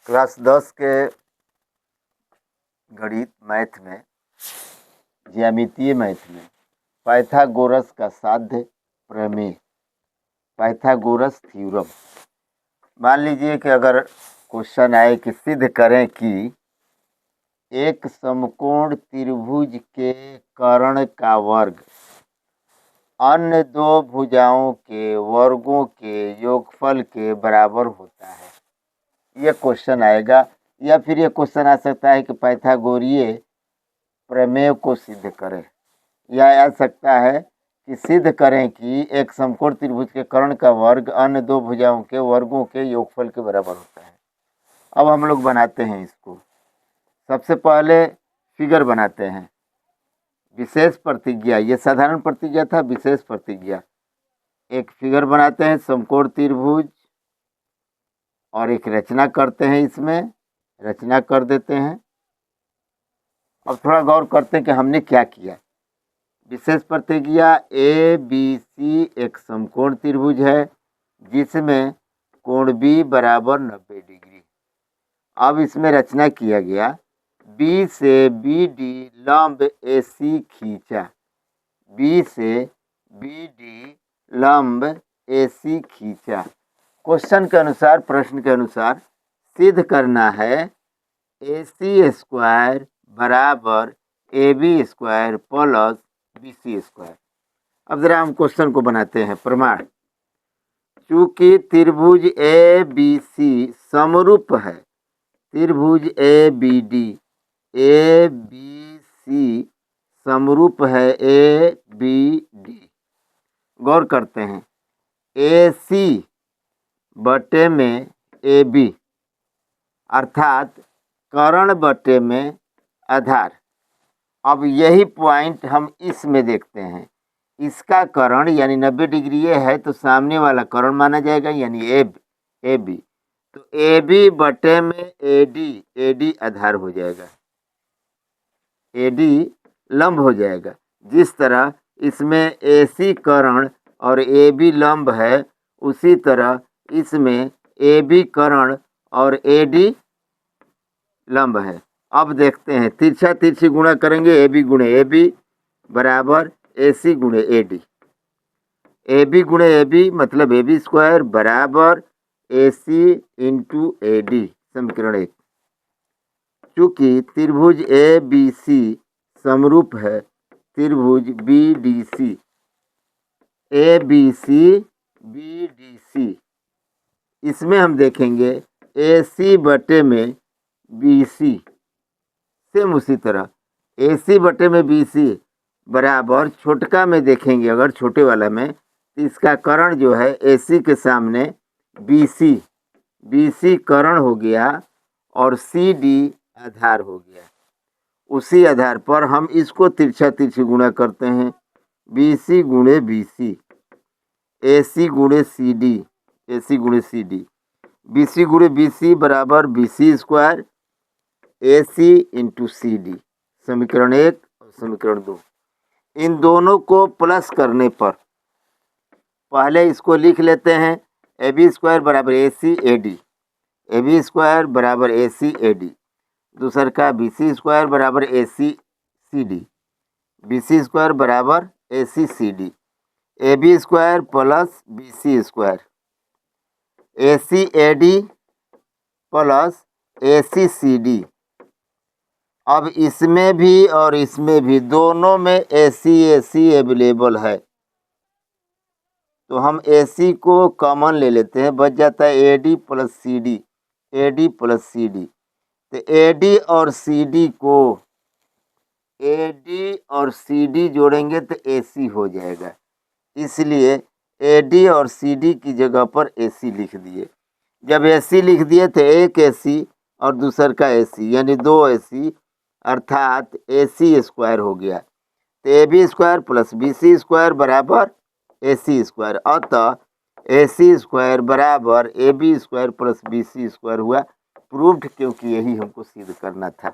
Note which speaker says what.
Speaker 1: Class 10 के गणित math में, ज्यामितीय मैथ में पाइथागोरस का साध्य प्रमेय, पाइथागोरस थ्योरम। मान लीजिए कि अगर क्वेश्चन आए कि सिद्ध करें कि एक समकोण त्रिभुज के कर्ण का वर्ग अन्य दो भुजाओं के वर्गों के योगफल के बराबर होता है। यह क्वेश्चन आएगा, या फिर यह क्वेश्चन आ सकता है कि पाइथागोरीय प्रमेय को सिद्ध करें, या आ सकता है कि सिद्ध करें कि एक समकोण त्रिभुज के कर्ण का वर्ग अन्य दो भुजाओं के वर्गों के योगफल के बराबर होता है। अब हम लोग बनाते हैं इसको। सबसे पहले फिगर बनाते हैं, विशेष प्रतिज्ञा। ये साधारण प्रतिज्ञा था, विशेष प्रतिज्ञा। एक फिगर बनाते हैं समकोण त्रिभुज और एक रचना करते हैं, इसमें रचना कर देते हैं। अब थोड़ा गौर करते हैं कि हमने क्या किया। विशेष प्रतिज्ञा, ए बी सी एक समकोण त्रिभुज है जिसमें कोण बी बराबर 90 डिग्री। अब इसमें रचना किया गया, बी से बी डी लंब ए सी खींचा, बी से बी डी लंब ए सी खींचा। क्वेश्चन के अनुसार, प्रश्न के अनुसार सिद्ध करना है ए सी स्क्वायर बराबर A B square plus B C square. अब जरा हम क्वेश्चन को बनाते हैं। प्रमाण, चूंकि त्रिभुज ए बी सी समरूप है त्रिभुज A B D, A B C समरूप है ए बी डी। गौर करते हैं, ए सी बटे में ए बी अर्थात कर्ण बटे में आधार। अब यही पॉइंट हम इसमें देखते हैं। इसका कर्ण यानी 90 डिग्री ये है तो सामने वाला कर्ण माना जाएगा, यानी ए बी। तो ए बी बटे में ए डी आधार हो जाएगा, ए डी लंब हो जाएगा। जिस तरह इसमें ए सी कर्ण और ए बी लंब है, उसी तरह इसमें ए बी कर्ण और ए डी लंब है। अब देखते हैं, तिरछा तिरछी गुणा करेंगे, ए बी गुणे ए बी बराबर ए सी गुणे ए डी। ए बी गुणे ए बी मतलब ए बी स्क्वायर बराबर A C into A D, समीकरण 1। चूंकि त्रिभुज ए बी सी समरूप है त्रिभुज B D C, A B C B D C, इसमें हम देखेंगे ए सी बटे में बी सी, सेम उसी तरह ए सी बटे में बी सी बराबर, छोटका में देखेंगे अगर छोटे वाला में, तो इसका कर्ण जो है ए सी के सामने बी सी कर्ण हो गया और सी डी आधार हो गया। उसी आधार पर हम इसको तिरछा तिरछी गुणा करते हैं, बी सी गुणे बी सी, ए सी गुणे सी डी, ए सी गुणे सी डी, बी सी गुणे बी सी बराबर B C square A C into C D, समीकरण 1 और समीकरण 2। इन दोनों को प्लस करने पर पहले इसको लिख लेते हैं, ए बी स्क्वायर बराबर A C A D, A B square बराबर ए सी ए डी। दूसर का बी सी स्क्वायर बराबर A C C D, B C square बराबर A C C D, A B square plus B C square, A C A D plus A C C D. अब इसमें भी और इसमें भी दोनों में ए सी अवेलेबल है, तो हम ए सी को कॉमन ले लेते हैं, बच जाता है A D plus C D, A D plus C D. तो ए डी और सी डी को, ए डी और सी डी जोड़ेंगे तो ए सी हो जाएगा, इसलिए ए डी और सी डी की जगह पर ए सी लिख दिए। जब ए सी लिख दिए तो एक ए सी और दूसर का ए सी, यानी दो ए सी अर्थात ए सी स्क्वायर हो गया। तो A B square plus B C square बराबर ए सी स्क्वायर, अतः ए सी स्क्वायर बराबर A B square plus B C square हुआ। प्रूव्ड, क्योंकि यही हमको सिद्ध करना था।